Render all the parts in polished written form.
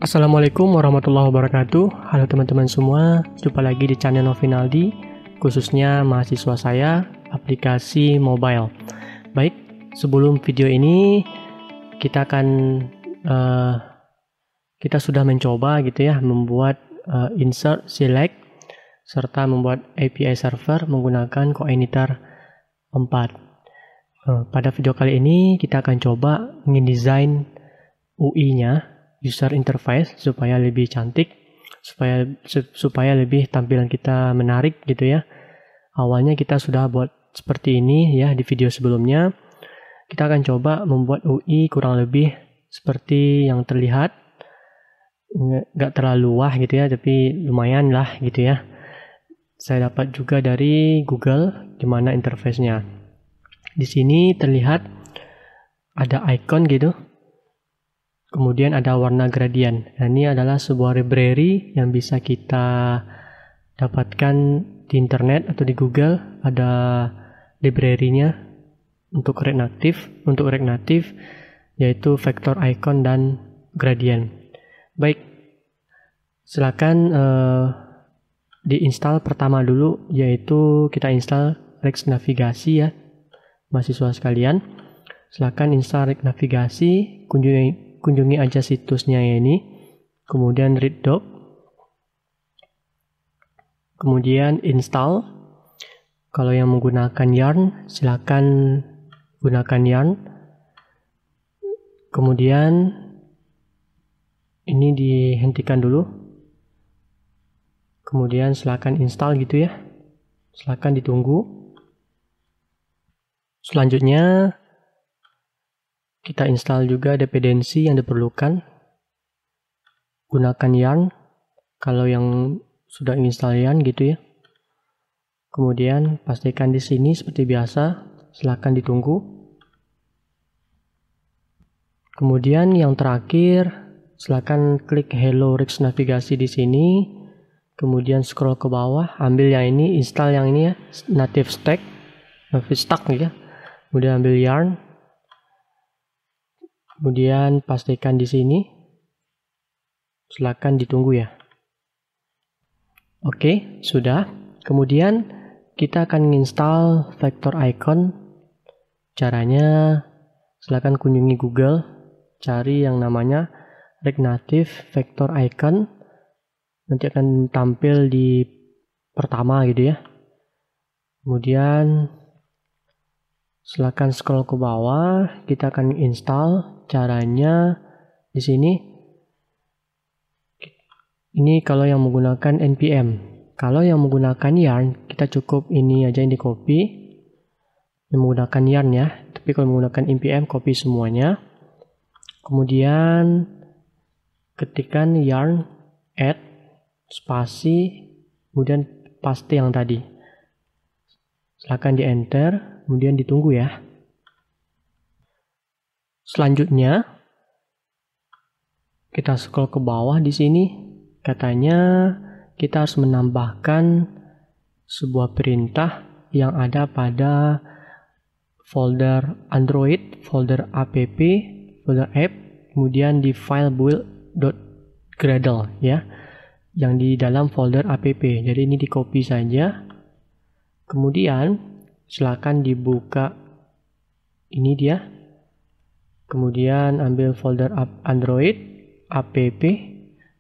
Assalamualaikum warahmatullahi wabarakatuh. Halo teman-teman semua, jumpa lagi di channel Novinaldi, khususnya mahasiswa saya, aplikasi mobile. Baik, sebelum video ini kita sudah mencoba gitu ya, membuat insert, select, serta membuat API server menggunakan Coordinator 4. Pada video kali ini kita akan coba ngedesain UI-nya, user interface, supaya lebih cantik, supaya lebih tampilan kita menarik gitu ya. Awalnya kita sudah buat seperti ini ya di video sebelumnya. Kita akan coba membuat UI kurang lebih seperti yang terlihat, nggak terlalu wah gitu ya, tapi lumayan lah gitu ya. Saya dapat juga dari Google gimana interface-nya. Di sini terlihat ada icon gitu. Kemudian ada warna gradient. Nah, ini adalah sebuah library yang bisa kita dapatkan di internet atau di Google. Ada library-nya untuk React Native yaitu vector icon dan gradient. Baik, silakan diinstal pertama dulu, yaitu kita install Rex Navigasi ya, mahasiswa sekalian. Silakan install Rex Navigasi, kunjungi aja situsnya ya ini, kemudian read doc, kemudian install. Kalau yang menggunakan Yarn, silakan gunakan Yarn. Kemudian ini dihentikan dulu, kemudian silakan install gitu ya, silakan ditunggu. Selanjutnya kita install juga dependensi yang diperlukan. Gunakan Yarn kalau yang sudah install Yarn gitu ya. Kemudian pastikan di sini seperti biasa, silakan ditunggu. Kemudian yang terakhir, silakan klik Hello Rex Navigasi di sini. Kemudian scroll ke bawah, ambil yang ini, install yang ini ya, Native Stack ya. Kemudian ambil Yarn. Kemudian pastikan di sini, silakan ditunggu ya. Oke, sudah. Kemudian kita akan menginstal vector icon. Caranya, silakan kunjungi Google, cari yang namanya React Native vector icon. Nanti akan tampil di pertama gitu ya. Kemudian silakan scroll ke bawah, kita akan install. Caranya di sini. Ini kalau yang menggunakan npm. Kalau yang menggunakan Yarn, kita cukup ini aja yang di copy. Yang menggunakan Yarn ya. Tapi kalau menggunakan npm, copy semuanya. Kemudian ketikkan Yarn add spasi, kemudian paste yang tadi. Silakan di enter, kemudian ditunggu ya. Selanjutnya kita scroll ke bawah di sini. Katanya kita harus menambahkan sebuah perintah yang ada pada folder Android, folder app, folder app, kemudian di file build.gradle ya, yang di dalam folder app. Jadi ini di copy saja. Kemudian silakan dibuka ini dia. Kemudian ambil folder Android, app,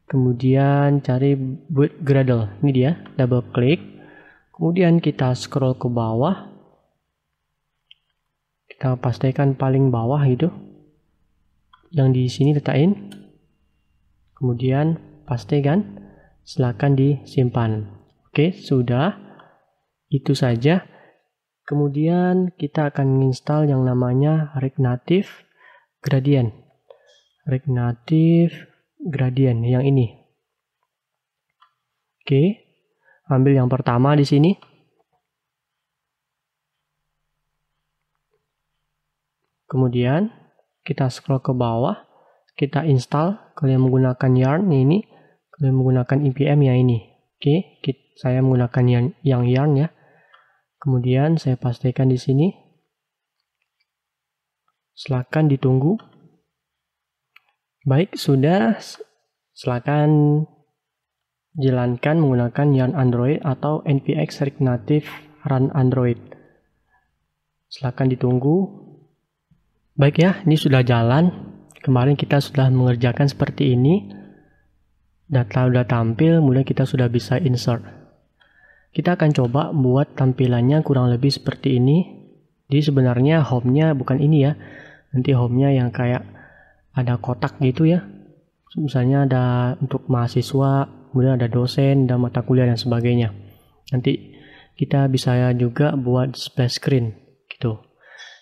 kemudian cari build Gradle. Ini dia, double klik. Kemudian kita scroll ke bawah. Kita pastikan paling bawah itu. Yang di sini letakin. Kemudian pastikan, silakan disimpan. Oke, sudah. Itu saja. Kemudian kita akan menginstal yang namanya React Native Gradient. React Native Gradient yang ini. Oke. Ambil yang pertama di sini. Kemudian kita scroll ke bawah, kita install. Kalau yang menggunakan Yarn ini, kalau yang menggunakan npm ya ini. Oke, saya menggunakan yang Yarn ya. Kemudian saya pastikan di sini. Silakan ditunggu. Baik, sudah. Silakan jalankan menggunakan Yarn Android atau NPX Rig Native Run Android. Silakan ditunggu. Baik ya, ini sudah jalan. Kemarin kita sudah mengerjakan seperti ini. Data sudah tampil, kemudian kita sudah bisa insert. Kita akan coba buat tampilannya kurang lebih seperti ini. Jadi sebenarnya home-nya bukan ini ya. Nanti home-nya yang kayak ada kotak gitu ya. Misalnya ada untuk mahasiswa, kemudian ada dosen, dan mata kuliah dan sebagainya. Nanti kita bisa juga buat splash screen gitu.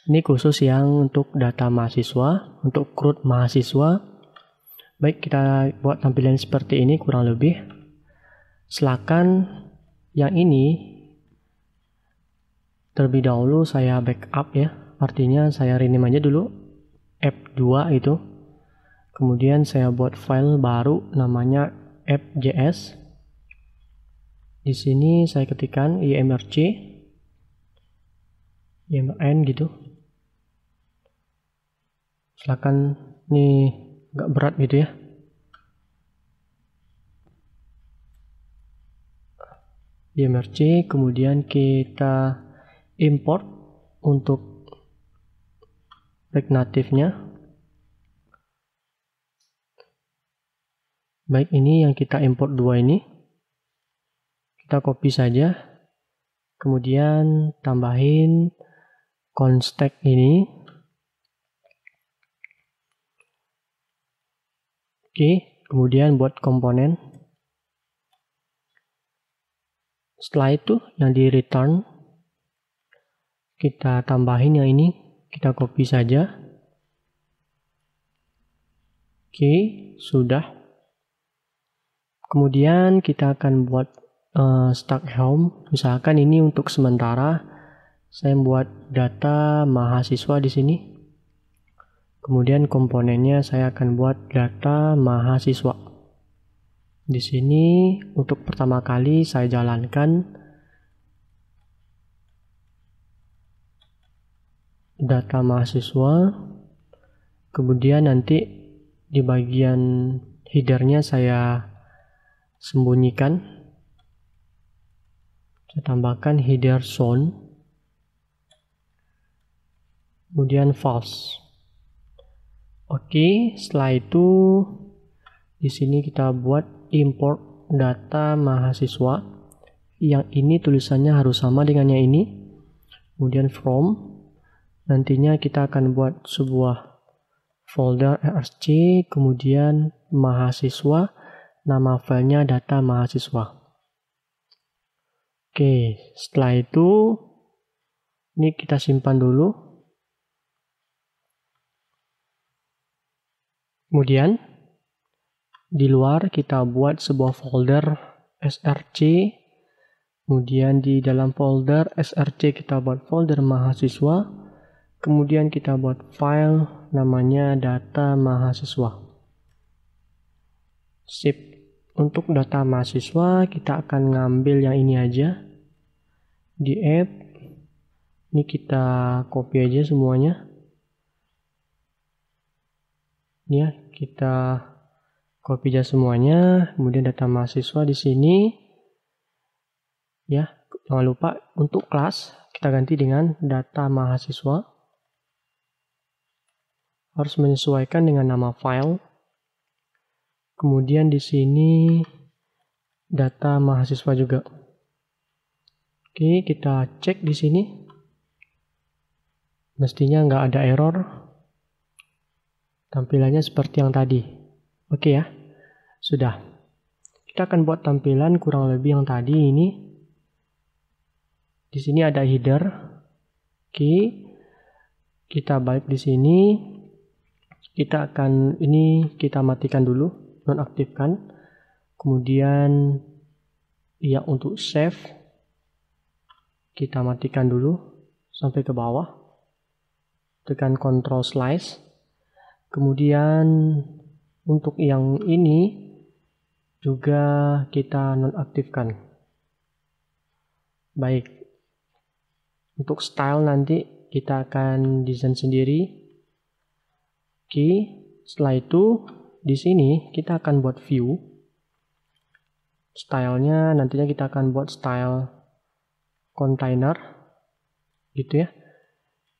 Ini khusus yang untuk data mahasiswa, untuk CRUD mahasiswa. Baik, kita buat tampilan seperti ini kurang lebih. Silakan yang ini terlebih dahulu saya backup ya. Artinya saya rename aja dulu app2 itu. Kemudian saya buat file baru namanya app.js. Di sini saya ketikkan imrc, imrn gitu. Silakan, ini agak berat gitu ya. imrc, kemudian kita import untuk Rig Native-nya. Baik, ini yang kita import dua ini. Kita copy saja. Kemudian tambahin const ini. Oke, kemudian buat komponen. Setelah itu yang di return kita tambahin yang ini, kita copy saja. Oke, sudah. Kemudian kita akan buat start home. Misalkan ini untuk sementara saya buat data mahasiswa di sini. Kemudian komponennya saya akan buat data mahasiswa. Di sini untuk pertama kali saya jalankan data mahasiswa. Kemudian nanti di bagian headernya saya sembunyikan. Saya tambahkan header zone. Kemudian false. Oke, setelah itu di sini kita buat import data mahasiswa. Yang ini tulisannya harus sama dengan yang ini. Kemudian from, nantinya kita akan buat sebuah folder rc, kemudian mahasiswa, nama filenya data mahasiswa. Oke, setelah itu ini kita simpan dulu. Kemudian di luar kita buat sebuah folder src. Kemudian di dalam folder src kita buat folder mahasiswa. Kemudian kita buat file namanya data mahasiswa. Sip. Untuk data mahasiswa kita akan ngambil yang ini aja. Di app. Ini kita copy aja semuanya. Ya, kita copy aja semuanya. Kemudian data mahasiswa di sini. Ya, jangan lupa untuk kelas kita ganti dengan data mahasiswa. Harus menyesuaikan dengan nama file. Kemudian di sini data mahasiswa juga. Oke, kita cek di sini. Mestinya nggak ada error. Tampilannya seperti yang tadi. Oke ya, sudah. Kita akan buat tampilan kurang lebih yang tadi ini. Di sini ada header. Oke, kita balik di sini. Kita akan ini kita matikan dulu, nonaktifkan. Kemudian ya untuk save kita matikan dulu sampai ke bawah. Tekan Ctrl Slice. Kemudian untuk yang ini juga kita nonaktifkan. Baik. Untuk style nanti kita akan desain sendiri. Oke, setelah itu di sini kita akan buat view. Stylenya nantinya kita akan buat style container gitu ya.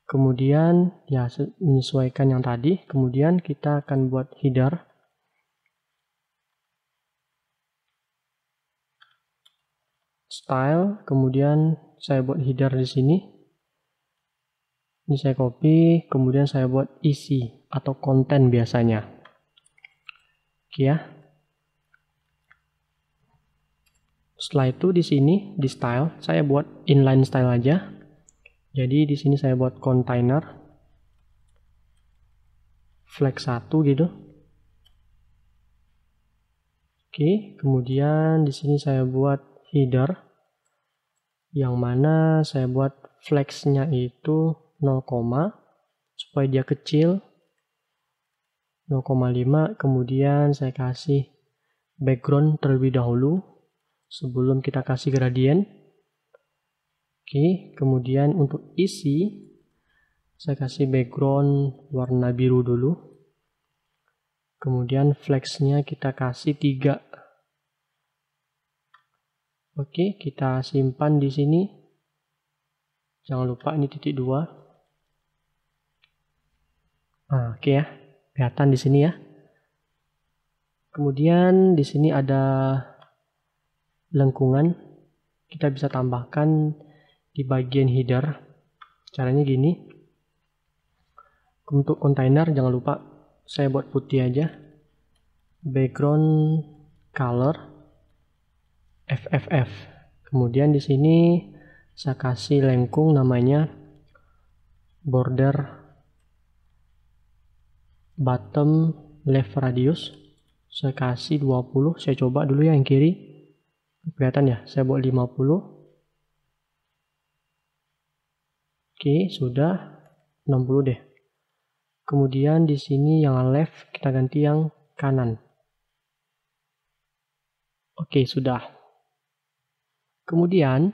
Kemudian ya menyesuaikan yang tadi. Kemudian kita akan buat header. Style, kemudian saya buat header di sini. Ini saya copy, kemudian saya buat isi atau konten biasanya. Oke ya. Setelah itu di sini di style saya buat inline style aja. Jadi di sini saya buat container flag 1 gitu. Oke, kemudian di sini saya buat header yang mana saya buat flags-nya itu 0, supaya dia kecil 0,5. Kemudian saya kasih background terlebih dahulu sebelum kita kasih gradient. Oke, kemudian untuk isi saya kasih background warna biru dulu. Kemudian flags-nya kita kasih 3. Oke, kita simpan di sini. Jangan lupa ini titik 2. Nah, oke ya, kelihatan di sini ya. Kemudian di sini ada lengkungan. Kita bisa tambahkan di bagian header. Caranya gini. Untuk kontainer jangan lupa saya buat putih aja. Background color FFF. Kemudian di sini saya kasih lengkung namanya border bottom left radius. Saya kasih 20. Saya coba dulu ya yang kiri. Kelihatan ya, saya buat 50. Oke, sudah 60 deh. Kemudian di sini yang left kita ganti yang kanan. Oke, sudah. Kemudian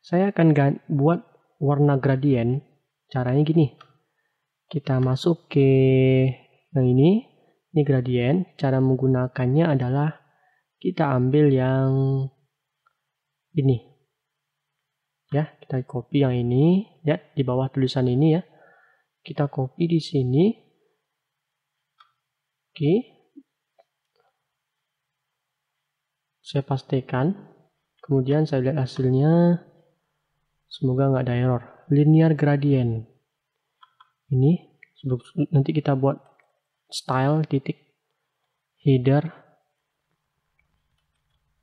saya akan buat warna gradient. Caranya gini. Kita masuk ke yang ini gradient. Cara menggunakannya adalah kita ambil yang ini. Ya, kita copy yang ini, ya, di bawah tulisan ini ya. Kita copy di sini. Oke. Saya pastikan. Kemudian saya lihat hasilnya. Semoga nggak ada error. Linear gradient. Ini nanti kita buat style titik header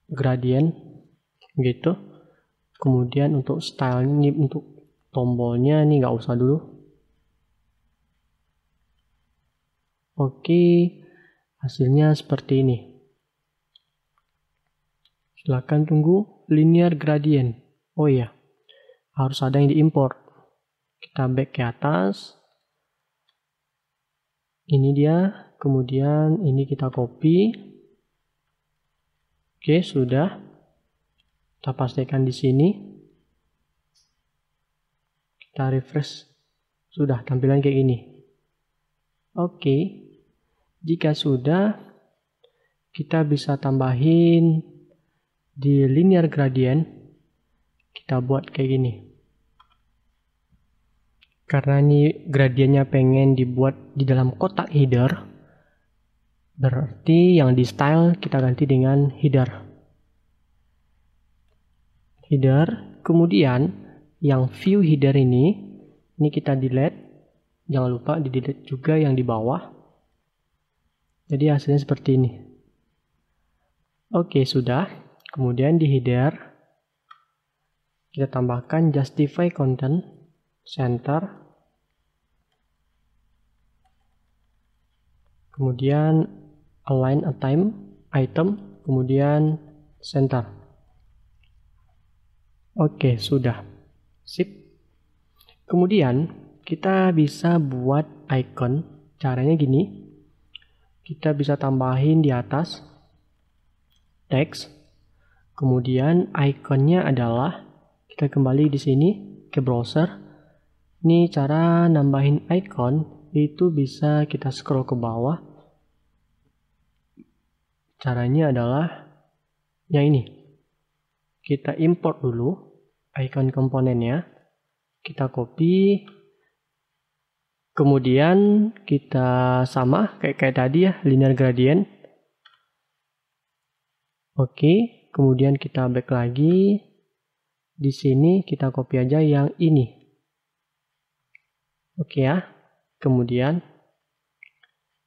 gradient gitu. Kemudian untuk style ini, untuk tombolnya ini nggak usah dulu. Oke, hasilnya seperti ini. Silahkan tunggu linear gradient. Oh iya, harus ada yang diimport. Kita back ke atas. Ini dia, kemudian ini kita copy. Oke, sudah. Kita pastikan di sini. Kita refresh. Sudah, tampilan kayak gini. Oke. Jika sudah, kita bisa tambahin di linear gradient. Kita buat kayak gini. Karena ini gradiennya pengen dibuat di dalam kotak header, berarti yang di style kita ganti dengan header. Header, kemudian yang view header ini kita delete. Jangan lupa di delete juga yang di bawah. Jadi hasilnya seperti ini. Oke, sudah. Kemudian di header kita tambahkan justify content, center, kemudian align a item, kemudian center. Oke, sudah. Sip. Kemudian kita bisa buat icon. Caranya gini. Kita bisa tambahin di atas teks. Kemudian ikonnya adalah kita kembali di sini ke browser. Ini cara nambahin icon itu bisa kita scroll ke bawah. Caranya adalah yang ini. Kita import dulu icon komponennya. Kita copy. Kemudian kita sama kayak tadi ya, linear gradient. Oke, kemudian kita back lagi. Di sini kita copy aja yang ini. Oke ya. Kemudian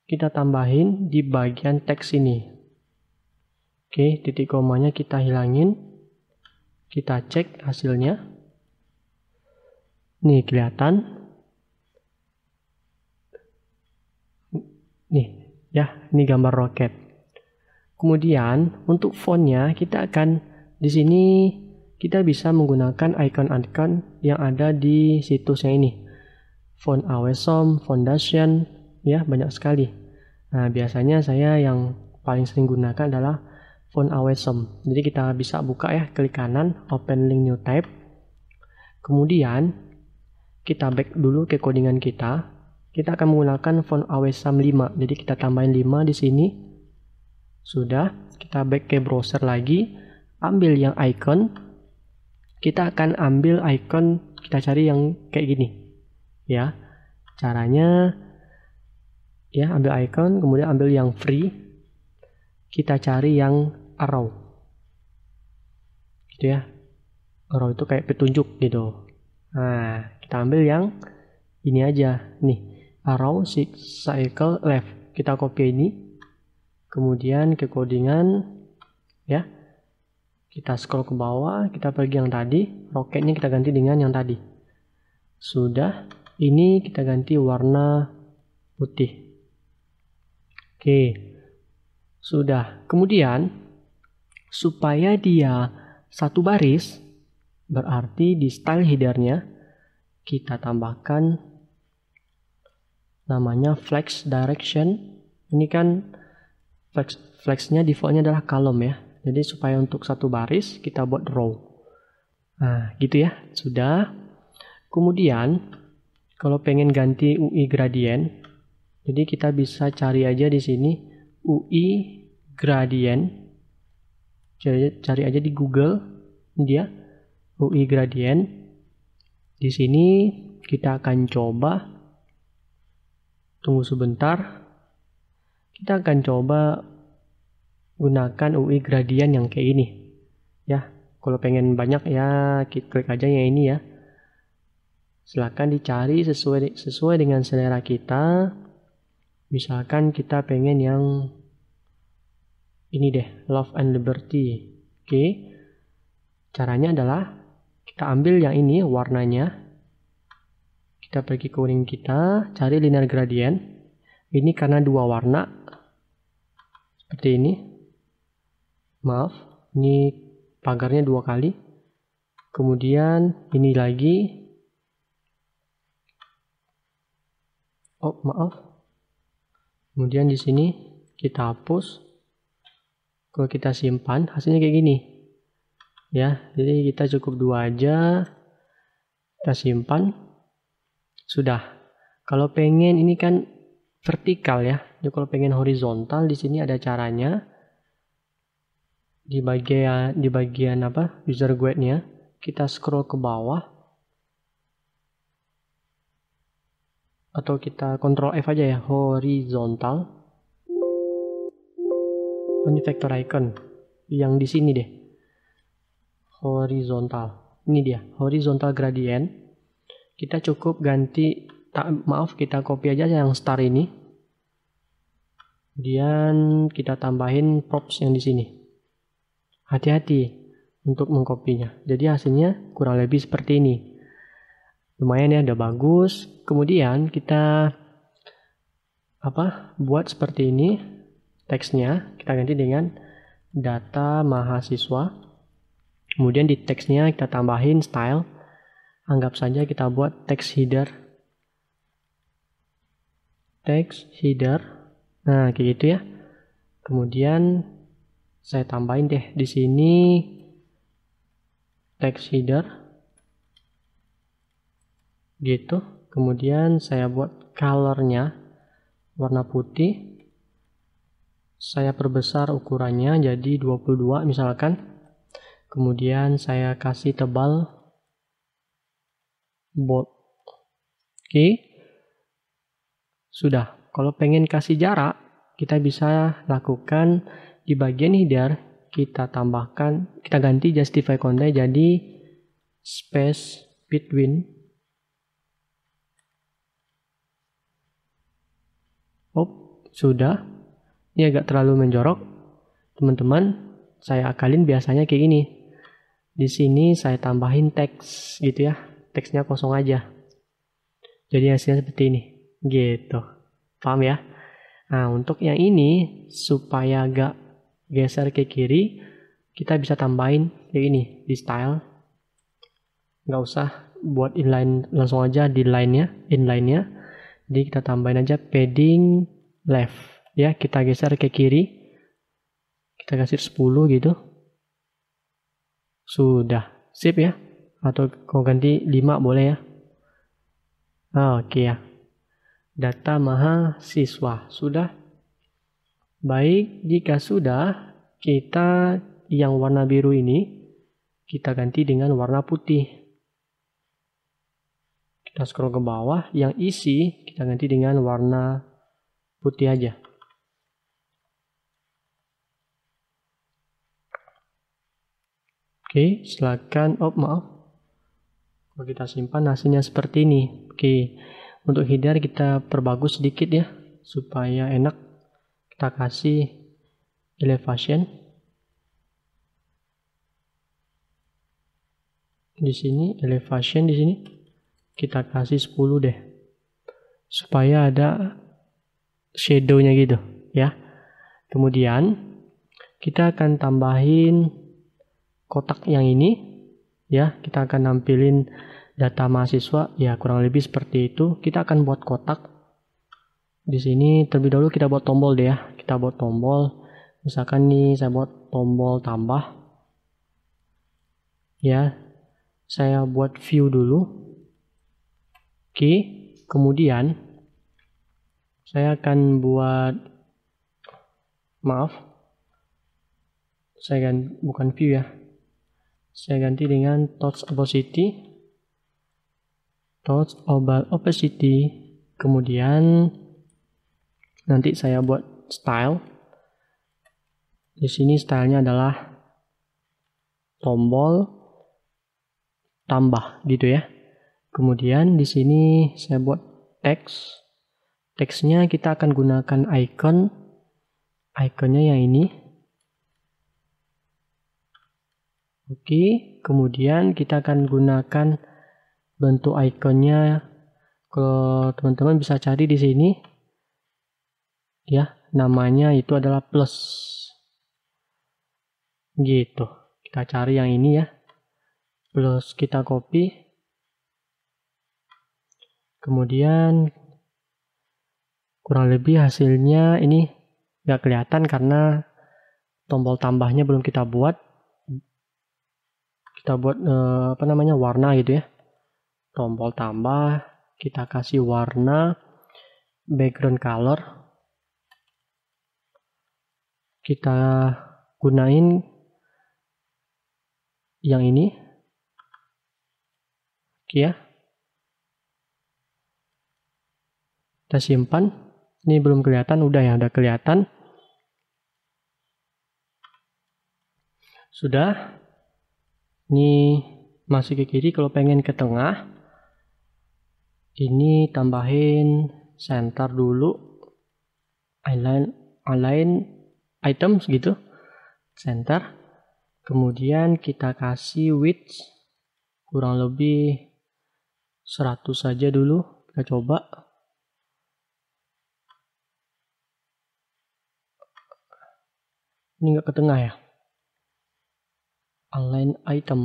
kita tambahin di bagian teks ini. Oke, titik komanya kita hilangin. Kita cek hasilnya. Nih kelihatan. Nih ya, ini gambar roket. Kemudian untuk fontnya kita akan di sini kita bisa menggunakan icon-icon yang ada di situsnya ini. Font Awesome, Foundation, ya banyak sekali. Nah, biasanya saya yang paling sering gunakan adalah Font Awesome. Jadi kita bisa buka ya, klik kanan, Open Link New Tab. Kemudian kita back dulu ke codingan kita. Kita akan menggunakan Font Awesome 5. Jadi kita tambahin 5 di sini. Sudah, kita back ke browser lagi, ambil yang icon. Kita akan ambil icon, kita cari yang kayak gini. Ya, caranya ya ambil icon, kemudian ambil yang free. Kita cari yang arrow. Gitu ya. Arrow itu kayak petunjuk gitu. Nah, kita ambil yang ini aja. Nih, arrow cycle left. Kita copy ini. Kemudian ke codingan ya. Kita scroll ke bawah, kita pergi yang tadi, roketnya kita ganti dengan yang tadi. Sudah, ini kita ganti warna putih. Oke. Sudah. Kemudian supaya dia satu baris, berarti di style headernya kita tambahkan namanya flex direction. Ini kan flexnya defaultnya adalah column ya. Jadi supaya untuk satu baris kita buat row. Nah, gitu ya. Sudah. Kemudian kalau pengen ganti UI gradient, jadi kita bisa cari aja di sini UI gradient. Cari aja di Google. Ini dia UI gradient. Di sini kita akan coba. Tunggu sebentar. Kita akan coba gunakan UI gradient yang kayak ini ya. Kalau pengen banyak ya klik aja yang ini ya. Silakan dicari sesuai dengan selera kita. Misalkan kita pengen yang ini deh, Love and Liberty. Oke. Caranya adalah kita ambil yang ini warnanya. Kita pergi ke coding kita, cari linear gradient. Ini karena dua warna. Seperti ini. Maaf, ini pagarnya 2 kali. Kemudian ini lagi. Oh, maaf. Kemudian di sini kita hapus. Kalau kita simpan, hasilnya kayak gini. Ya, jadi kita cukup 2 aja. Kita simpan. Sudah. Kalau pengen ini kan vertikal ya. Jadi kalau pengen horizontal di sini ada caranya. Di bagian apa? User guide-nya, kita scroll ke bawah. Atau kita Ctrl F aja ya, horizontal. Ini vector icon yang di sini deh. Horizontal. Ini dia, horizontal gradient. Kita cukup ganti kita copy aja yang star ini. Kemudian kita tambahin props yang di sini. Hati-hati untuk mengkopinya. Jadi hasilnya kurang lebih seperti ini. Lumayan ya, udah bagus. Kemudian kita buat seperti ini teksnya. Kita ganti dengan data mahasiswa. Kemudian di teksnya kita tambahin style. Anggap saja kita buat text header. Text header. Nah, kayak gitu ya. Kemudian saya tambahin deh di sini text header gitu. Kemudian saya buat colornya warna putih. Saya perbesar ukurannya jadi 22 misalkan. Kemudian saya kasih tebal bold. Oke. Sudah. Kalau pengen kasih jarak, kita bisa lakukan di bagian header, kita tambahkan, kita ganti justify content jadi space between. Sudah. Ini agak terlalu menjorok. Teman-teman, saya akalin biasanya kayak gini. Di sini saya tambahin teks gitu ya. Teksnya kosong aja. Jadi hasilnya seperti ini. Gitu. Paham ya? Nah, untuk yang ini supaya agak geser ke kiri, kita bisa tambahin kayak ini di style. Nggak usah buat inline, langsung aja di inline-nya. Jadi kita tambahin aja padding left. Ya, kita geser ke kiri. Kita kasih 10 gitu. Sudah. Sip ya. Atau kalau ganti 5 boleh ya. Oke ya. Data mahasiswa. Sudah. Baik, jika sudah, kita yang warna biru ini, kita ganti dengan warna putih. Kita scroll ke bawah. Yang isi, kita ganti dengan warna putih aja. Oke, silakan. Oh, maaf. Kalau kita simpan hasilnya seperti ini. Oke, untuk header kita perbagus sedikit ya, supaya enak. Kita kasih elevation. Di sini, elevation di sini. Kita kasih 10 deh. Supaya ada shadow-nya gitu ya. Kemudian, kita akan tambahin kotak yang ini ya, kita akan nampilin data mahasiswa ya, kurang lebih seperti itu. Kita akan buat kotak di sini. Terlebih dahulu kita buat tombol deh ya, kita buat tombol. Misalkan nih saya buat tombol tambah ya, saya buat view dulu. Oke, kemudian saya akan buat, maaf, saya bukan view ya, saya ganti dengan touch opacity, kemudian nanti saya buat style. Di sini stylenya adalah tombol tambah gitu ya. Kemudian di sini saya buat teks. Teksnya kita akan gunakan ikonnya yang ini. Oke, kemudian kita akan gunakan bentuk ikonnya. Kalau teman-teman bisa cari di sini ya, namanya itu adalah plus gitu. Kita cari yang ini ya, plus, kita copy, kemudian kurang lebih hasilnya ini nggak kelihatan karena tombol tambahnya belum kita buat. Kita buat warna gitu ya, tombol tambah, kita kasih warna background color, kita gunain yang ini. Oke ya, kita simpan. Ini belum kelihatan, udah ya, udah kelihatan. Sudah. Ini masih ke kiri. Kalau pengen ke tengah, ini tambahin center dulu, align items gitu, center. Kemudian kita kasih width kurang lebih 100 saja dulu. Kita coba. Ini nggak ke tengah ya. Align item.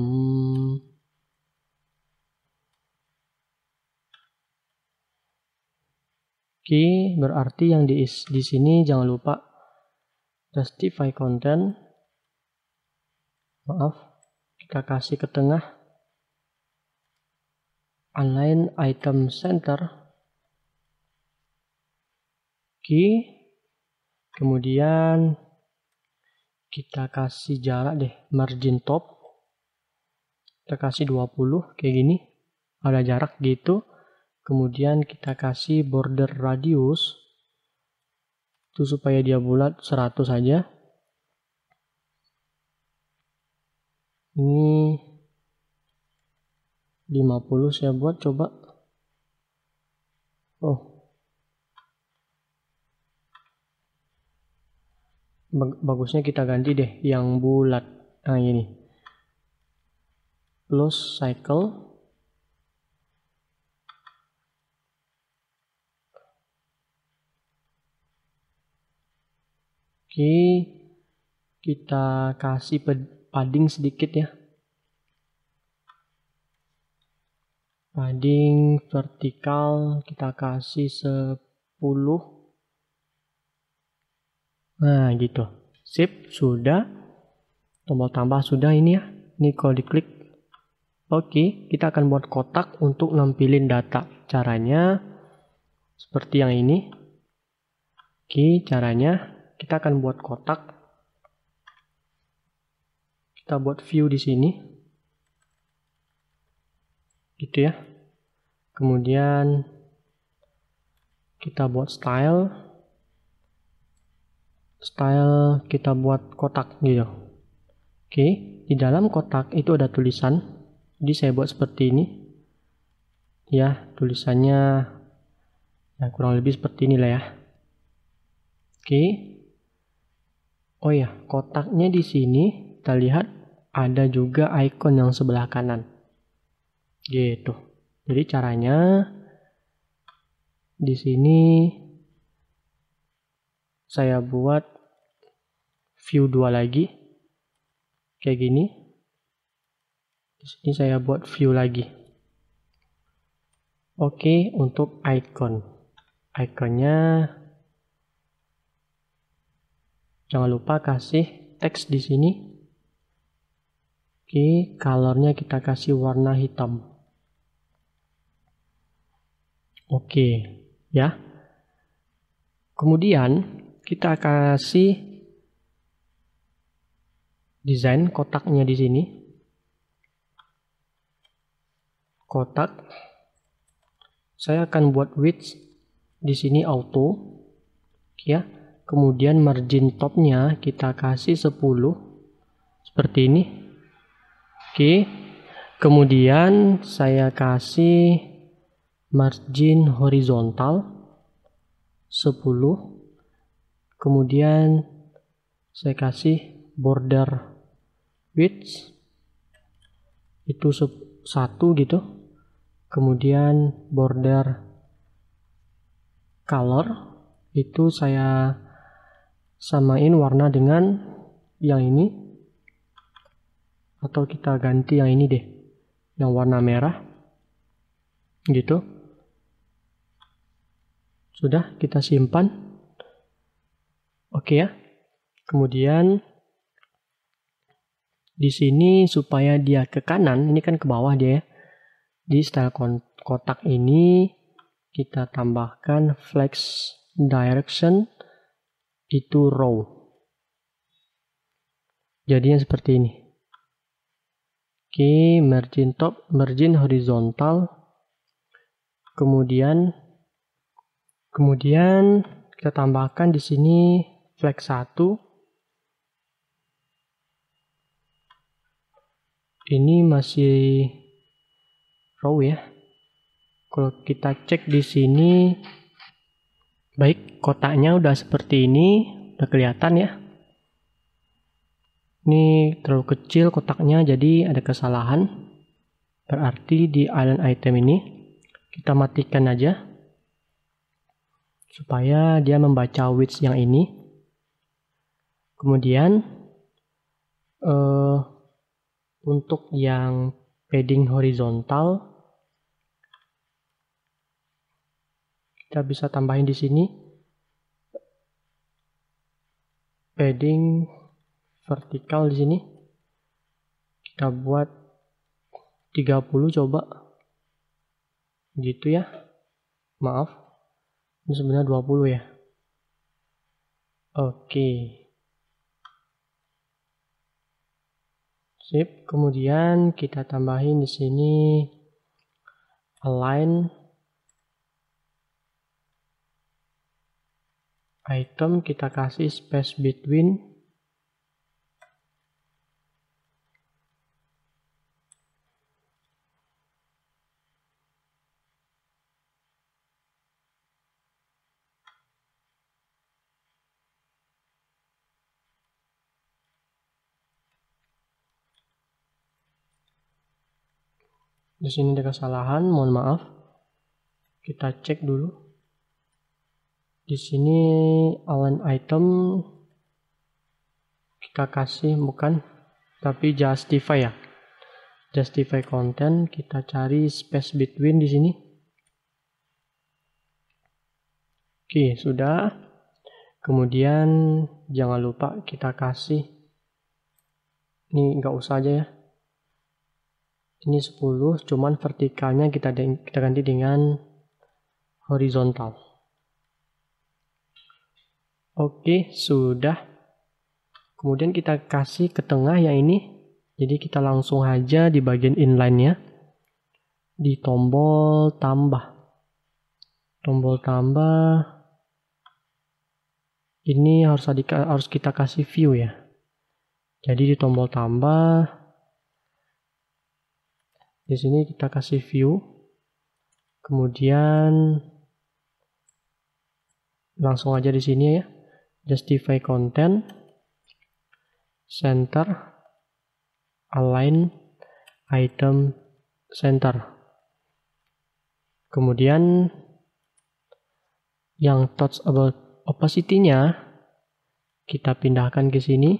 Oke, berarti yang di sini jangan lupa justify content. Maaf, kita kasih ke tengah. Align item center. Oke, Kemudian kita kasih jarak deh, margin top. Kita kasih 20 kayak gini. Ada jarak gitu. Kemudian kita kasih border radius. Itu supaya dia bulat 100 saja. Ini 50 saya buat, coba. Oh. Bagusnya kita ganti deh yang bulat. Nah, ini. Close cycle. Oke. Kita kasih padding sedikit ya. Padding vertikal kita kasih 10. Nah gitu, sip, sudah. Tombol tambah sudah ini ya. Ini kalau diklik. Oke, kita akan buat kotak untuk nampilin data. Caranya seperti yang ini. Oke, caranya kita akan buat kotak. Kita buat view di sini. Gitu ya. Kemudian kita buat style kita buat kotak gitu. Oke, di dalam kotak itu ada tulisan. Jadi saya buat seperti ini. Ya, tulisannya ya kurang lebih seperti inilah ya. Oke. Oh ya, kotaknya di sini kita lihat ada juga icon yang sebelah kanan. Gitu. Jadi caranya di sini saya buat view 2 lagi. Kayak gini. Di sini saya buat view lagi. Oke, untuk icon. Iconnya jangan lupa kasih teks di sini. Oke, colornya kita kasih warna hitam. Oke, ya. Kemudian kita kasih desain kotaknya di sini. Kotak. Saya akan buat width di sini auto. Ya. Kemudian margin topnya kita kasih 10. Seperti ini. Oke. Kemudian saya kasih margin horizontal 10. Kemudian saya kasih border width itu 1 gitu. Kemudian border color itu saya samain warna dengan yang ini, atau kita ganti yang ini deh, yang warna merah gitu. Sudah, kita simpan. Oke ya. Kemudian di sini supaya dia ke kanan, ini kan ke bawah dia ya. Di style kotak ini kita tambahkan flex direction itu row. Jadinya seperti ini. Oke, margin top, margin horizontal. Kemudian kita tambahkan di sini flex 1. Ini masih row ya. Kalau kita cek di sini, baik, kotaknya udah seperti ini, udah kelihatan ya. Ini terlalu kecil kotaknya, jadi ada kesalahan. Berarti di island item ini kita matikan aja supaya dia membaca width yang ini. Kemudian untuk yang padding horizontal kita bisa tambahin di sini padding vertikal di sini. Kita buat 30 coba. Gitu ya. Maaf. Ini sebenarnya 20 ya. Oke. Sip. Kemudian kita tambahin di sini align item, kita kasih space between. Di sini ada kesalahan, mohon maaf. Kita cek dulu. Di sini align item kita kasih bukan, tapi justify ya. Justify content, kita cari space between di sini. Oke, sudah. Kemudian jangan lupa kita kasih, ini nggak usah aja ya. Ini 10, cuman vertikalnya kita ganti dengan horizontal. Oke, sudah. Kemudian kita kasih ke tengah yang ini. Jadi kita langsung aja di bagian inline-nya. Di tombol tambah. Tombol tambah. Ini harus kita kasih view ya. Jadi di tombol tambah. Di sini kita kasih view. Kemudian langsung aja di sini ya. Justify content, center, align item center. Kemudian yang touchable opacity-nya kita pindahkan ke sini.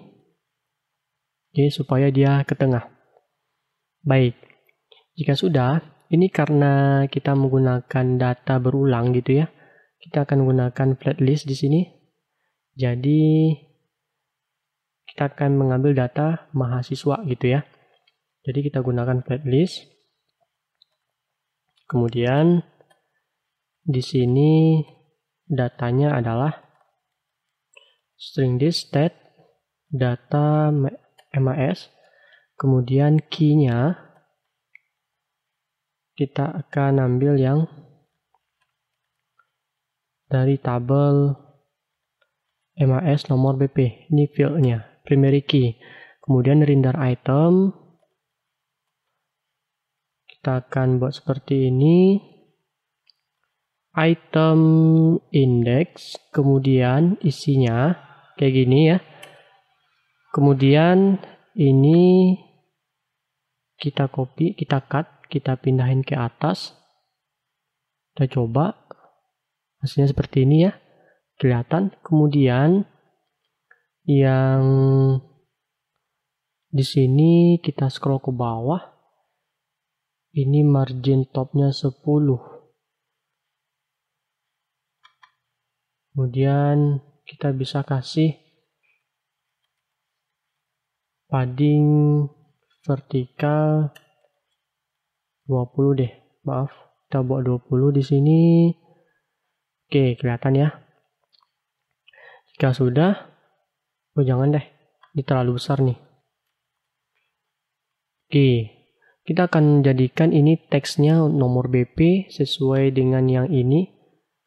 Oke, supaya dia ke tengah. Baik. Jika sudah, ini karena kita menggunakan data berulang gitu ya. Kita akan menggunakan flat list di sini. Jadi kita akan mengambil data mahasiswa gitu ya. Jadi kita gunakan flat list. Kemudian di sini datanya adalah string this state data MAS. Kemudian key-nya kita akan ambil yang dari tabel MAS nomor BP. Ini field-nya, primary key. Kemudian render item. Kita akan buat seperti ini. Item index, kemudian isinya kayak gini ya. Kemudian ini kita copy, kita cut, kita pindahin ke atas. Kita coba. Hasilnya seperti ini ya. Kelihatan. Kemudian yang di sini kita scroll ke bawah. Ini margin topnya 10. Kemudian kita bisa kasih padding vertikal 20 deh. Maaf, kita buat 20 di sini. Oke, kelihatan ya. Jika sudah, jangan deh. Ini terlalu besar nih. Oke, kita akan jadikan ini teksnya nomor BP sesuai dengan yang ini.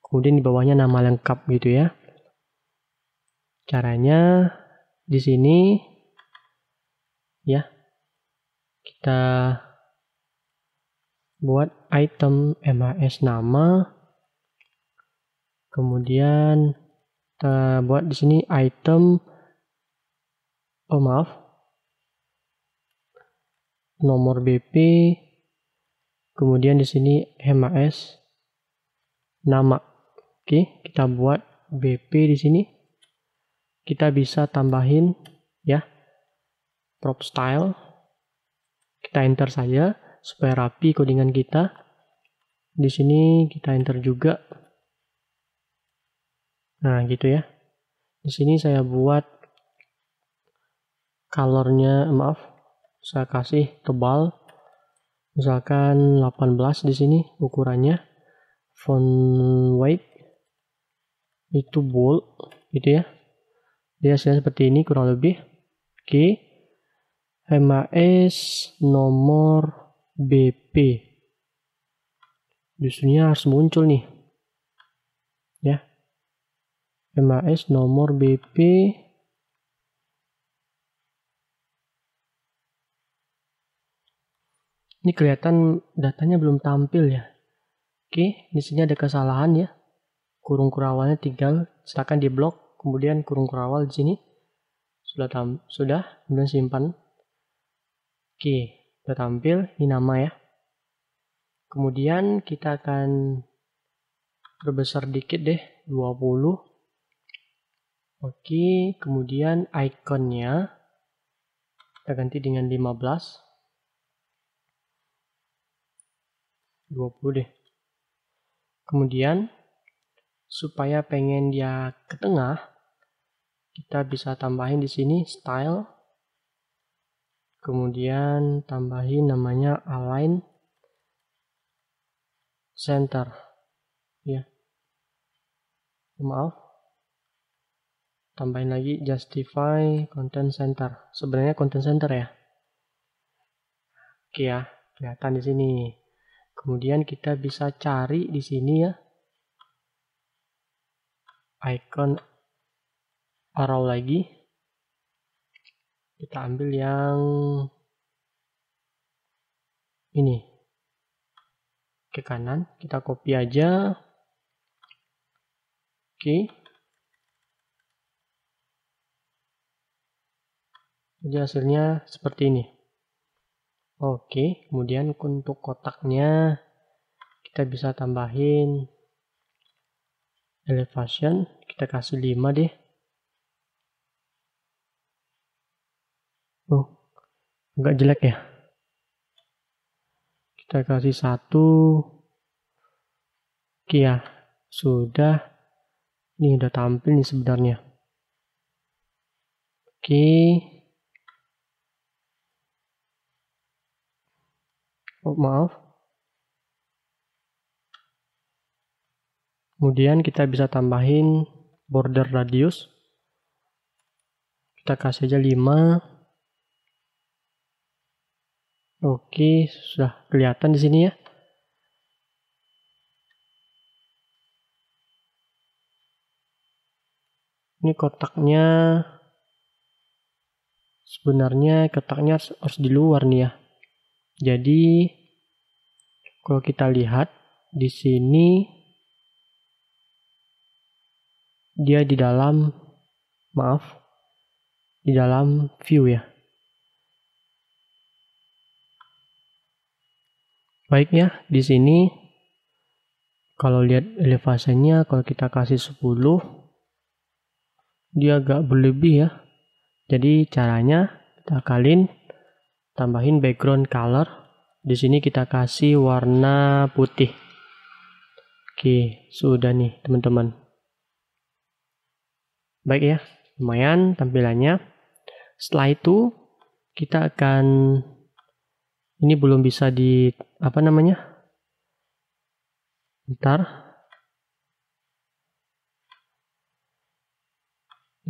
Kemudian di bawahnya nama lengkap gitu ya. Caranya di sini ya. Kita buat item MAS nama. Kemudian kita buat di sini item nomor BP. Kemudian di sini MAS nama. Oke, kita buat BP di sini. Kita bisa tambahin ya prop style. Kita enter saja supaya rapi codingan kita. Di sini kita enter juga. Nah, gitu ya. Di sini saya buat colornya, saya kasih tebal. Misalkan 18 di sini ukurannya. Font weight itu bold gitu ya. Jadi hasilnya seperti ini kurang lebih. Oke. MAS nomor BP. Justrunya harus muncul nih. Ya. MAS nomor BP. Ini kelihatan datanya belum tampil ya. Oke, di sini ada kesalahan ya. Kurung kurawalnya tinggal, silakan di blok, kemudian kurung kurawal di sini. Sudah, kemudian simpan. Oke, sudah tampil, ini nama ya. Kemudian kita akan perbesar dikit deh, 20. Oke, kemudian ikonnya kita ganti dengan 15. 20 deh. Kemudian supaya pengen dia ke tengah, kita bisa tambahin di sini style. Kemudian tambahin namanya align center. Ya. Maaf. Tambahin lagi justify content center. Sebenarnya content center ya. Oke ya, kelihatan di sini. Kemudian kita bisa cari di sini ya. Icon arrow lagi. Kita ambil yang ini. Ke kanan, kita copy aja. Oke. Jadi hasilnya seperti ini. Oke, kemudian untuk kotaknya kita bisa tambahin elevation, kita kasih 5 deh. Oh, agak jelek ya. Kita kasih 1. Oke ya, sudah. Ini udah tampil nih sebenarnya. Oke. Oh, maaf. Kemudian kita bisa tambahin border radius. Kita kasih aja 5. Oke, sudah kelihatan di sini ya. Ini kotaknya sebenarnya kotaknya harus di luar nih ya. Jadi kalau kita lihat di sini dia di dalam di dalam view ya. Baik ya, di sini kalau lihat elevasinya kalau kita kasih 10 dia agak berlebih ya. Jadi caranya kita akalin tambahin background color. Di sini kita kasih warna putih. Oke, sudah nih teman-teman. Baik ya, lumayan tampilannya. Setelah itu kita akan, ini belum bisa di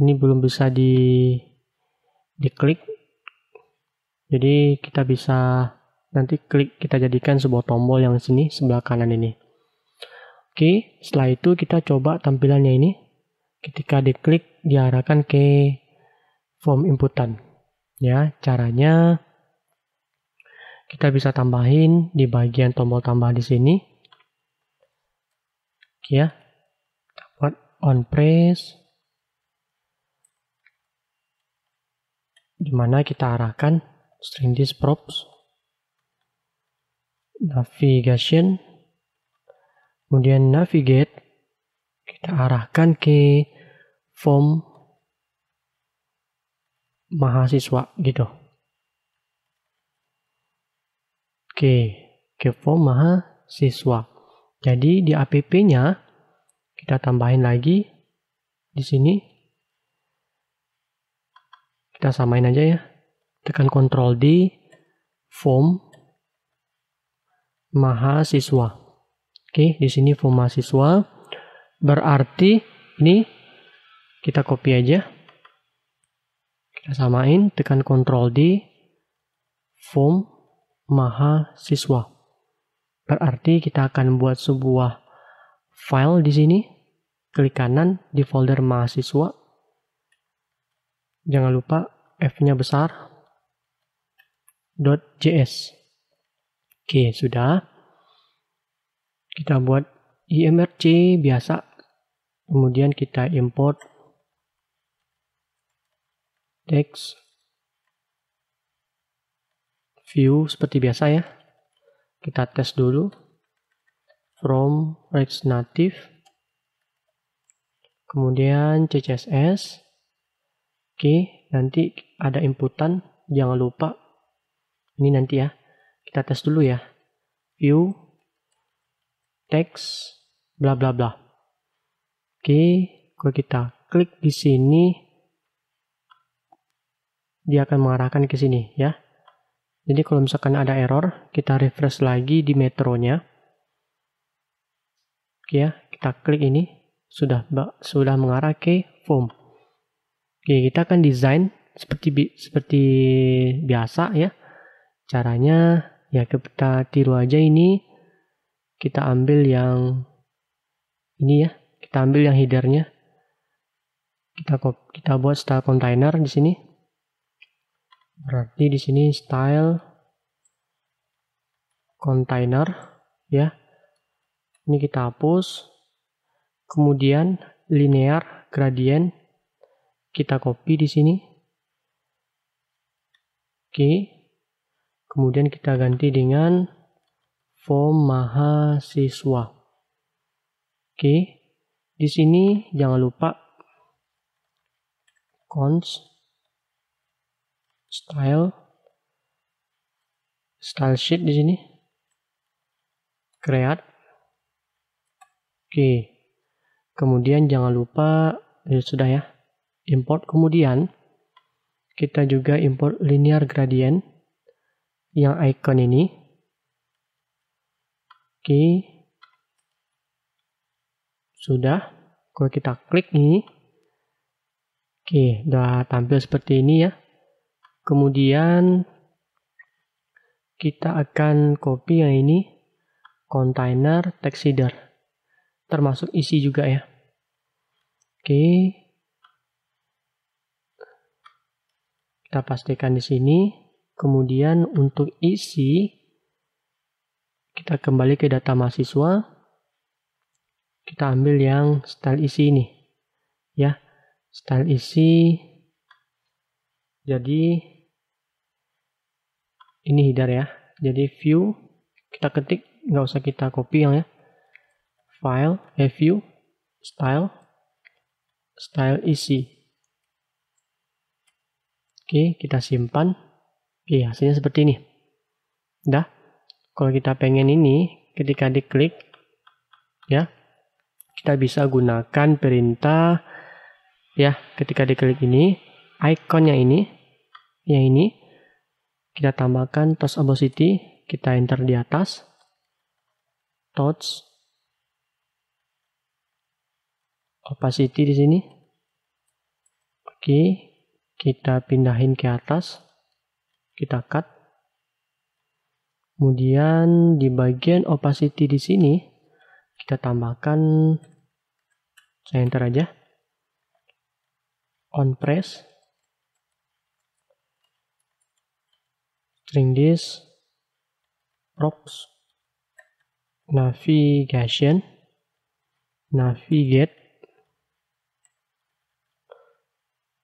ini belum bisa diklik. Jadi kita bisa nanti klik, kita jadikan sebuah tombol yang sini sebelah kanan ini. Oke, setelah itu kita coba tampilannya ini. Ketika diklik diarahkan ke form inputan. Ya, caranya kita bisa tambahin di bagian tombol tambah di sini. Oke ya. Buat on press. Dimana kita arahkan string this props. Navigation. Kemudian navigate. Kita arahkan ke form mahasiswa gitu. Oke, ke form mahasiswa. Jadi di app-nya kita tambahin lagi di sini. Kita samain aja ya. Tekan Ctrl D, form mahasiswa. Oke, di sini form mahasiswa. Berarti ini kita copy aja. Kita samain, tekan Ctrl D, form mahasiswa. Berarti kita akan buat sebuah file di sini. Klik kanan di folder mahasiswa. Jangan lupa F-nya besar. .js. Oke, sudah. Kita buat imrc biasa. Kemudian kita import text view seperti biasa ya. Kita tes dulu. From React Native. Kemudian CSS. Oke, nanti ada inputan. Jangan lupa. Ini nanti ya. Kita tes dulu ya. View. Text. Bla bla bla. Oke, kalau kita klik di sini. Dia akan mengarahkan ke sini ya. Jadi kalau misalkan ada error. Kita refresh lagi di metronya. Oke ya. Kita klik ini. Sudah mengarah ke form. Oke, kita akan desain seperti biasa ya. Caranya ya kita tiru aja ini. Kita ambil yang ini ya. Kita ambil yang headernya. Kita buat style container di sini. Berarti di sini style container ya. Ini kita hapus. Kemudian linear gradient kita copy di sini. Oke. Kemudian kita ganti dengan form mahasiswa. Oke. Di sini jangan lupa const style sheet di sini. Create. Oke. Kemudian jangan lupa, sudah ya, import. Kemudian kita juga import linear gradient yang icon ini. Oke. Sudah. Kalau kita klik ini. Oke, udah tampil seperti ini ya. Kemudian kita akan copy yang ini. Container text header. Termasuk isi juga ya. Oke. Kita pastikan di sini. Kemudian untuk isi kita kembali ke data mahasiswa. Kita ambil yang style isi ini. Ya. Style isi. Jadi ini header ya. Jadi view kita ketik, nggak usah kita copy yang ya. File, view, style isi. Oke, kita simpan. Oke, hasilnya seperti ini. Udah. Kalau kita pengen ini, ketika diklik, ya, kita bisa gunakan perintah, ya, ketika diklik ini, ikonnya ini, yang ini, kita tambahkan touch opacity, kita enter di atas, touch opacity di sini. Oke, kita pindahin ke atas. Kita cut. Kemudian di bagian opacity di sini kita tambahkan, saya enter aja. On press. String this. Props. Navigation. Navigate.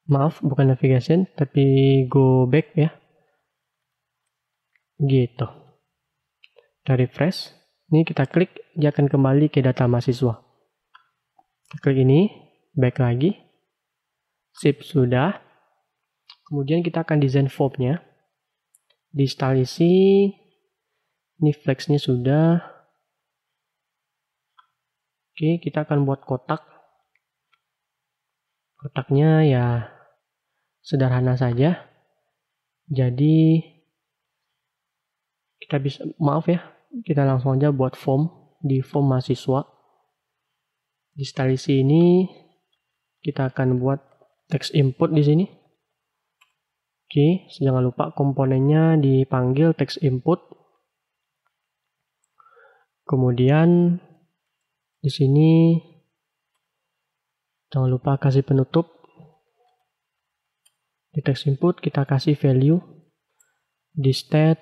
Maaf, bukan navigation, tapi go back ya. Gitu. Kita refresh. Ini kita klik, dia akan kembali ke data mahasiswa. Kita klik ini, back lagi. Sip, sudah. Kemudian kita akan desain formnya. Di style isi, ini flexnya sudah. Oke, kita akan buat kotak. Kotaknya ya sederhana saja. Jadi kita bisa, maaf ya, kita langsung aja buat form di form mahasiswa. Di style isi ini kita akan buat text input di sini. Oke, jangan lupa komponennya dipanggil text input. Kemudian di sini jangan lupa kasih penutup. Di text input kita kasih value, di state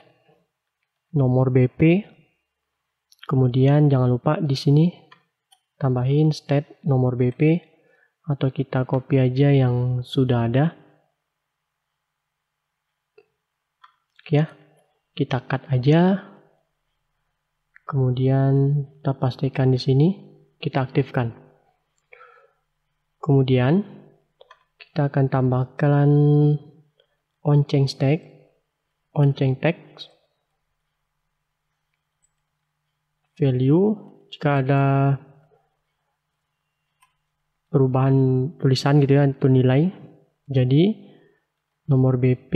nomor BP. Kemudian jangan lupa di sini tambahin state nomor BP, atau kita copy aja yang sudah ada. Oke ya, kita cut aja. Kemudian kita pastikan di sini, kita aktifkan. Kemudian kita akan tambahkan onChange text, value jika ada perubahan tulisan gitu ya, itu nilai. Jadi nomor BP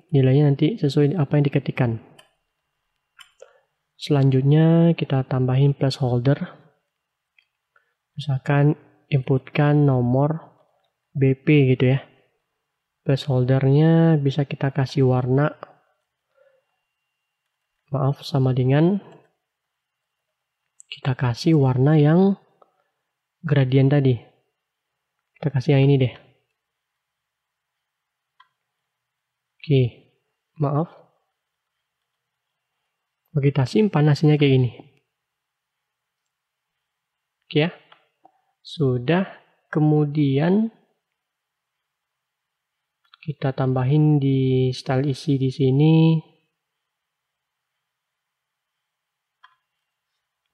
nilainya nanti sesuai apa yang diketikkan. Selanjutnya kita tambahin placeholder. Misalkan inputkan nomor BP gitu ya. Placeholdernya bisa kita kasih warna. Maaf, sama dengan kita kasih warna yang gradient tadi. Kita kasih yang ini deh. Oke, maaf. Kita simpan hasilnya kayak gini. Oke ya. Sudah. Kemudian kita tambahin di style isi di sini.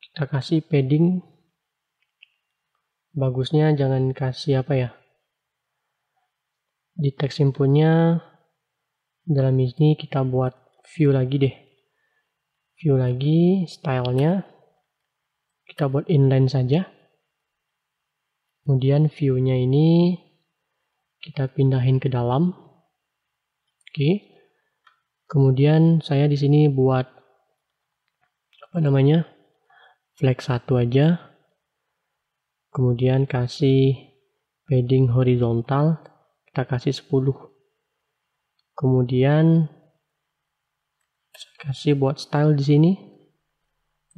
Kita kasih padding. Bagusnya jangan kasih apa ya. Di text inputnya dalam ini kita buat view lagi deh. View lagi, stylenya kita buat inline saja. Kemudian view-nya ini kita pindahin ke dalam. Oke. Kemudian saya di sini buat apa namanya? Flag 1 aja. Kemudian kasih padding horizontal, kita kasih 10. Kemudian saya kasih buat style di sini.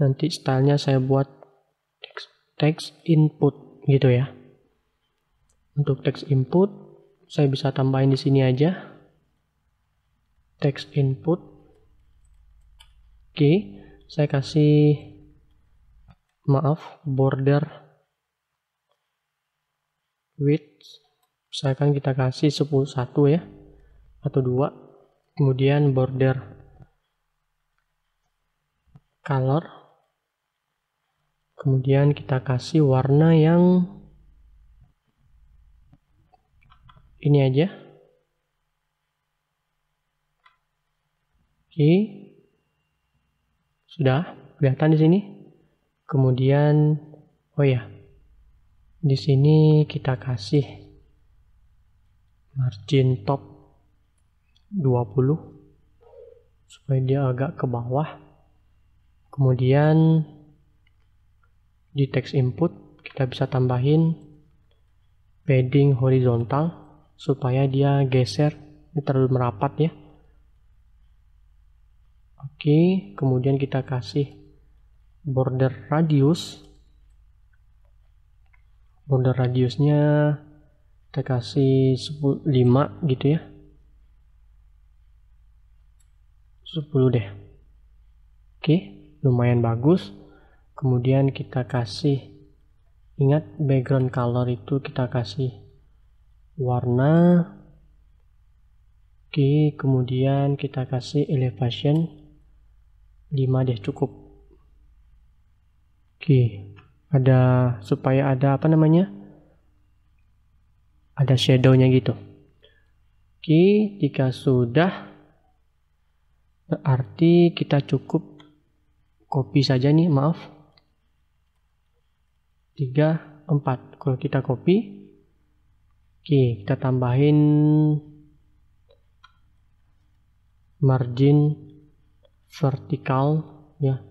Nanti stylenya saya buat text input gitu ya. Untuk text input saya bisa tambahin di sini aja. Text input. Oke, saya kasih border width. Misalkan kita kasih 1 ya. Atau 2. Kemudian border color. Kemudian kita kasih warna yang ini aja. Oke. Sudah kelihatan di sini. Kemudian oh ya. Di sini kita kasih margin top 20 supaya dia agak ke bawah. Kemudian di text input kita bisa tambahin padding horizontal supaya dia geser, ini terlalu merapat ya. Oke, kemudian kita kasih border radius. Border radiusnya kita kasih 5 gitu ya. 10 deh. Oke, lumayan bagus. Kemudian kita kasih, ingat background color itu kita kasih warna. Oke, kemudian kita kasih elevation 5 deh, cukup. Oke, supaya ada apa namanya, ada shadownya gitu. Oke, jika sudah berarti kita cukup copy saja nih, maaf. 3, 4. Kalau kita copy, oke, kita tambahin margin vertikal ya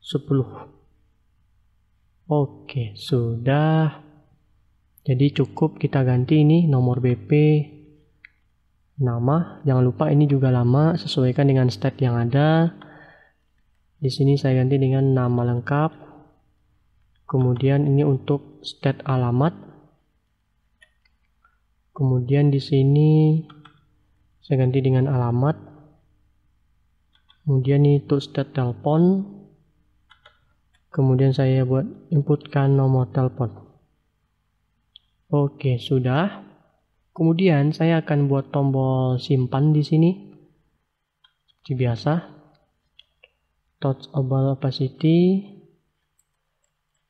10. Oke, sudah. Jadi cukup kita ganti ini nomor BP Nama, jangan lupa ini juga lama, sesuaikan dengan state yang ada. Di sini saya ganti dengan nama lengkap. Kemudian ini untuk state alamat. Kemudian di sini saya ganti dengan alamat. Kemudian ini untuk state telepon. Kemudian saya buat inputkan nomor telepon. Oke, sudah. Kemudian saya akan buat tombol simpan di sini. Seperti biasa. Touchable opacity.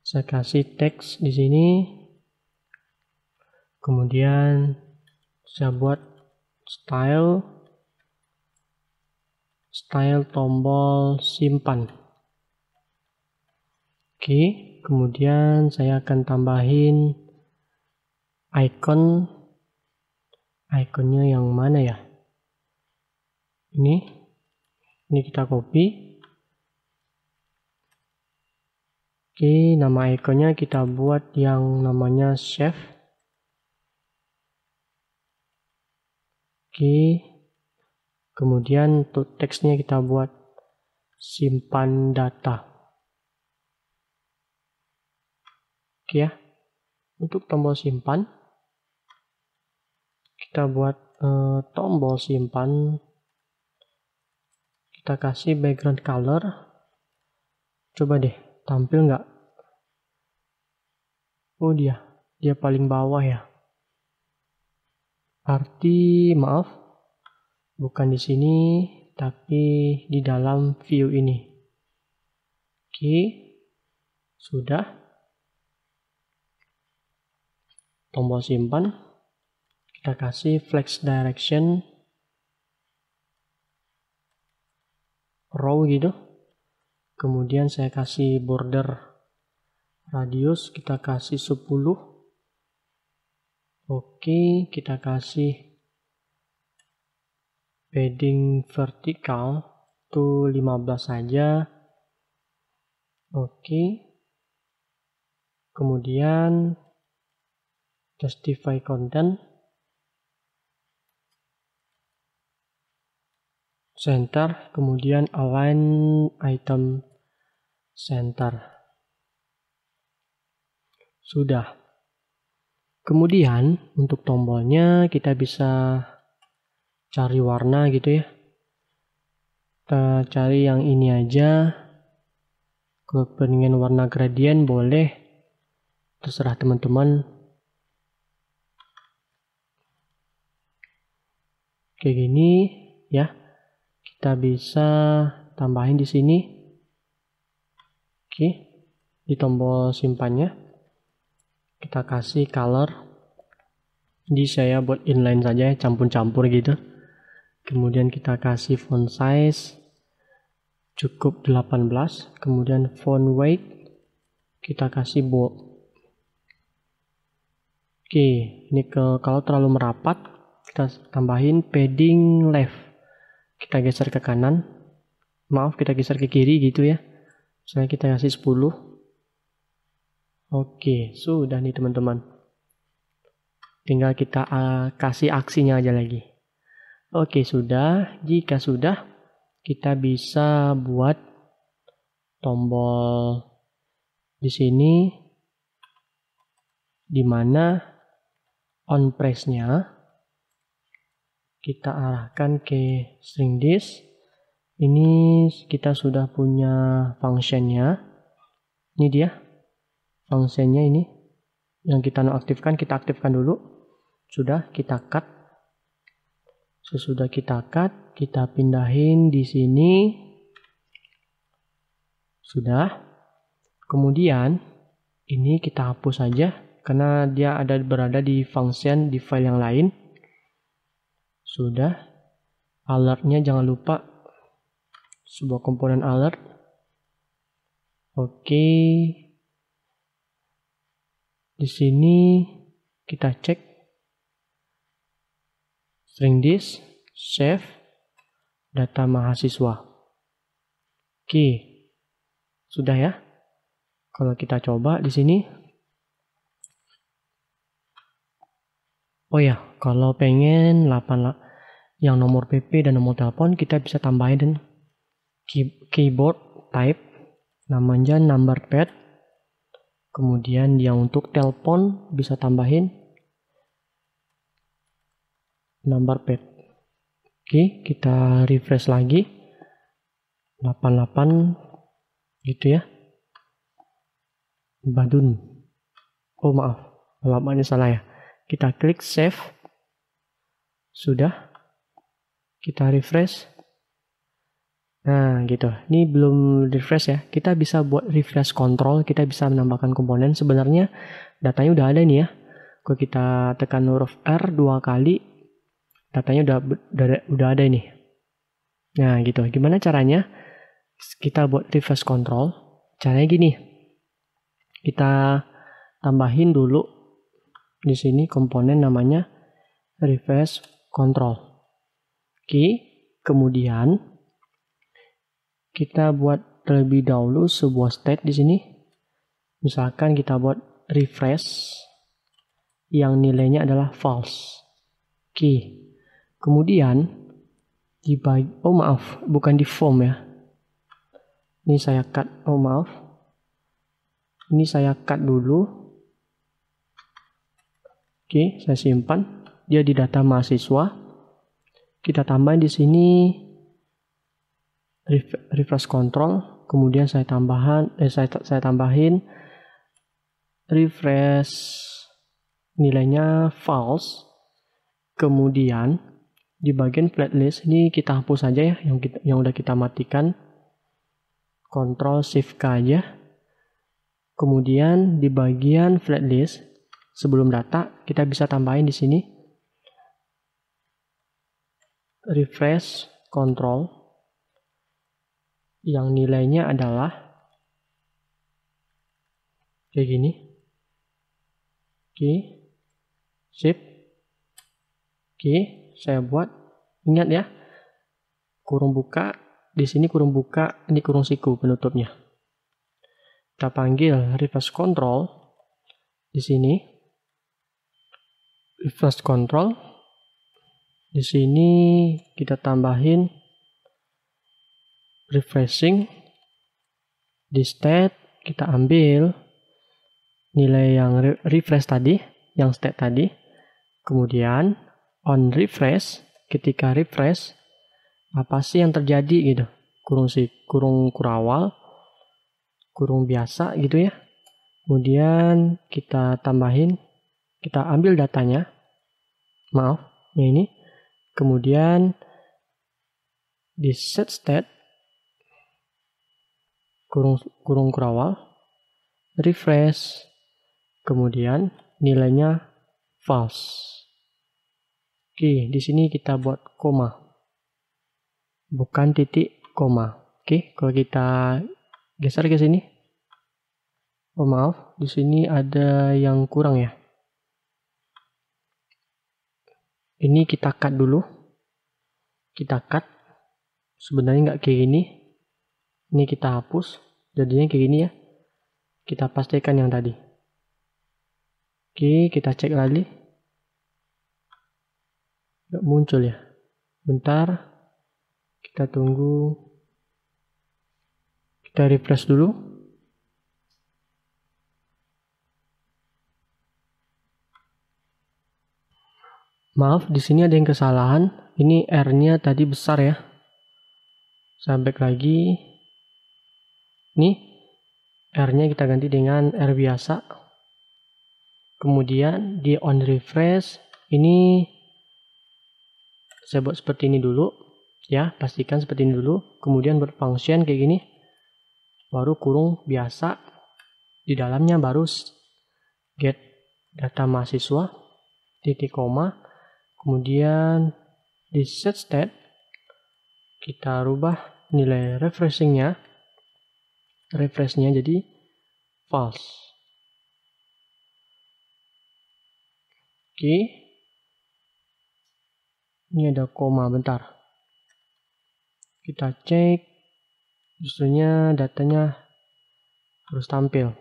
Saya kasih teks di sini. Kemudian saya buat style tombol simpan. Oke, kemudian saya akan tambahin ikonnya yang mana ya? Ini kita copy. Oke, nama ikonnya kita buat yang namanya chef. Oke, kemudian untuk teksnya kita buat simpan data. Oke ya, untuk tombol simpan kita buat tombol simpan, kita kasih background color. Coba deh, tampil nggak? Oh, dia paling bawah ya. Arti maaf, bukan di sini, tapi di dalam view ini. Oke, sudah. Tombol simpan, kita kasih flex direction row gitu. Kemudian saya kasih border radius, kita kasih 10. Oke, kita kasih padding vertikal itu 15 saja. Oke. Kemudian justify content, center, kemudian align item center. Sudah. Kemudian untuk tombolnya kita bisa cari warna gitu ya. Kita cari yang ini aja. Kalau pengen warna gradient boleh, terserah teman-teman. Kayak gini ya, kita bisa tambahin di sini. Oke, di tombol simpannya kita kasih color. Jadi saya buat inline saja, campur-campur gitu. Kemudian kita kasih font size cukup 18. Kemudian font weight kita kasih bold. Oke, ini kalau terlalu merapat kita tambahin padding left. Kita geser ke kanan. Maaf, kita geser ke kiri gitu ya. Misalnya kita kasih 10. Oke, sudah nih teman-teman. Tinggal kita kasih aksinya aja lagi. Oke, sudah. Jika sudah, kita bisa buat tombol di sini di mana on press-nya kita arahkan ke string this. Ini kita sudah punya functionnya. Ini dia functionnya ini. Yang kita nonaktifkan, kita aktifkan dulu. Sudah, kita cut. Sesudah kita cut, kita pindahin di sini. Sudah. Kemudian ini kita hapus saja karena dia berada di function di file yang lain. Sudah. Alertnya jangan lupa sebuah komponen alert. Oke. Di sini kita cek string this, save, data mahasiswa. Oke. Sudah ya. Kalau kita coba di sini. Oh ya, kalau pengen yang nomor PP dan nomor telepon kita bisa tambahin dan keyboard type namanya number pad. Kemudian yang untuk telepon bisa tambahin number pad. Oke, kita refresh lagi 88 gitu ya. Badun. Oh maaf, alamatnya salah ya. Kita klik save. Sudah. Kita refresh. Nah gitu. Ini belum refresh ya. Kita bisa buat refresh control. Kita bisa menambahkan komponen. Sebenarnya datanya udah ada nih ya. Kalau kita tekan huruf R 2 kali, datanya udah ada ini. Nah gitu. Gimana caranya? Kita buat refresh control. Caranya gini. Kita tambahin dulu di sini komponen namanya refresh control. Oke, kemudian kita buat terlebih dahulu sebuah state di sini. Misalkan kita buat refresh yang nilainya adalah false. Oke. Kemudian bukan di form ya. Ini saya cut. Ini saya cut dulu. Oke, saya simpan. Dia di data mahasiswa. Kita tambahin di sini refresh control. Kemudian saya tambahin refresh nilainya false. Kemudian di bagian flatlist ini kita hapus saja ya yang udah kita matikan. Ctrl Shift K aja. Kemudian di bagian flatlist sebelum data kita bisa tambahin di sini refresh control yang nilainya adalah kayak gini. Oke. Sip. Oke, saya buat. Ingat ya. Kurung buka, di sini kurung buka, ini kurung siku penutupnya. Kita panggil refresh control di sini. Refresh control. Di sini kita tambahin refreshing. Di state kita ambil nilai yang refresh tadi, yang state tadi. Kemudian on refresh, ketika refresh apa sih yang terjadi gitu? Kurung kurawal, kurung biasa gitu ya. Kemudian kita tambahin, kita ambil datanya. Maaf, ini. Kemudian di set state kurung kurawal, refresh, kemudian nilainya false. Oke, di sini kita buat koma, bukan titik koma. Oke, kalau kita geser ke sini, oh maaf, di sini ada yang kurang ya. Ini kita cut dulu. Kita cut. Sebenarnya nggak kayak gini. Ini kita hapus. Jadinya kayak gini ya. Kita pastikan yang tadi. Oke, kita cek lagi. Nggak muncul ya. Bentar. Kita tunggu. Kita refresh dulu. Maaf, di sini ada yang kesalahan. Ini R-nya tadi besar ya. Saya back lagi. Nih, R-nya kita ganti dengan R biasa. Kemudian di on refresh, ini saya buat seperti ini dulu. Ya, pastikan seperti ini dulu. Kemudian berfunction kayak gini. Baru kurung biasa. Di dalamnya baru get data mahasiswa, titik koma. Kemudian di set state kita rubah nilai refreshnya jadi false. Oke. Ini ada koma, bentar. Kita cek. Justrunya datanya harus tampil.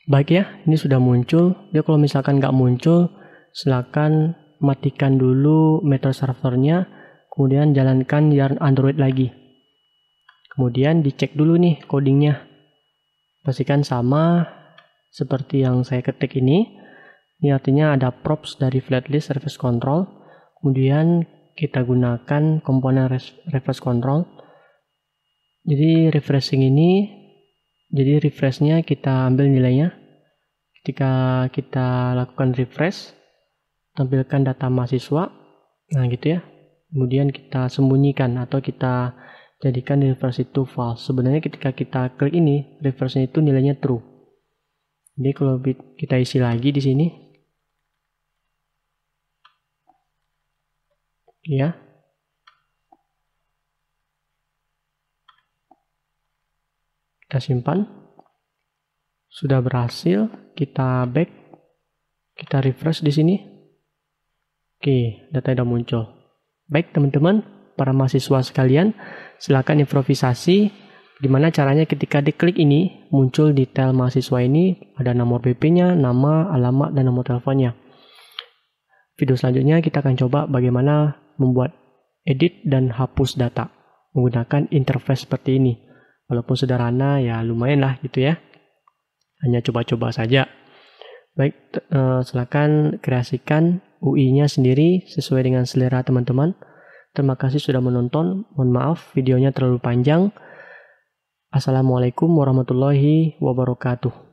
Baik ya, ini sudah muncul. Dia kalau misalkan nggak muncul, silakan matikan dulu Metro servernya, kemudian jalankan Yarn Android lagi. Kemudian dicek dulu nih codingnya. Pastikan sama seperti yang saya ketik ini. Ini artinya ada props dari flatlist reverse control. Kemudian kita gunakan komponen reverse control. Jadi refreshnya kita ambil nilainya. Ketika kita lakukan refresh, tampilkan data mahasiswa. Nah gitu ya. Kemudian kita sembunyikan atau kita jadikan refresh itu false. Sebenarnya ketika kita klik ini, refreshnya itu nilainya true. Jadi kalau kita isi lagi di sini, ya, kita simpan, sudah berhasil. Kita back, kita refresh di sini. Oke, data sudah muncul. Baik teman-teman, para mahasiswa sekalian, silakan improvisasi. Gimana caranya ketika diklik ini, muncul detail mahasiswa ini, ada nomor BP-nya, nama, alamat, dan nomor teleponnya. Video selanjutnya kita akan coba bagaimana membuat edit dan hapus data menggunakan interface seperti ini. Walaupun sederhana, ya lumayan lah gitu ya. Hanya coba-coba saja. Baik, silakan kreasikan UI-nya sendiri sesuai dengan selera teman-teman. Terima kasih sudah menonton. Mohon maaf videonya terlalu panjang. Assalamualaikum warahmatullahi wabarakatuh.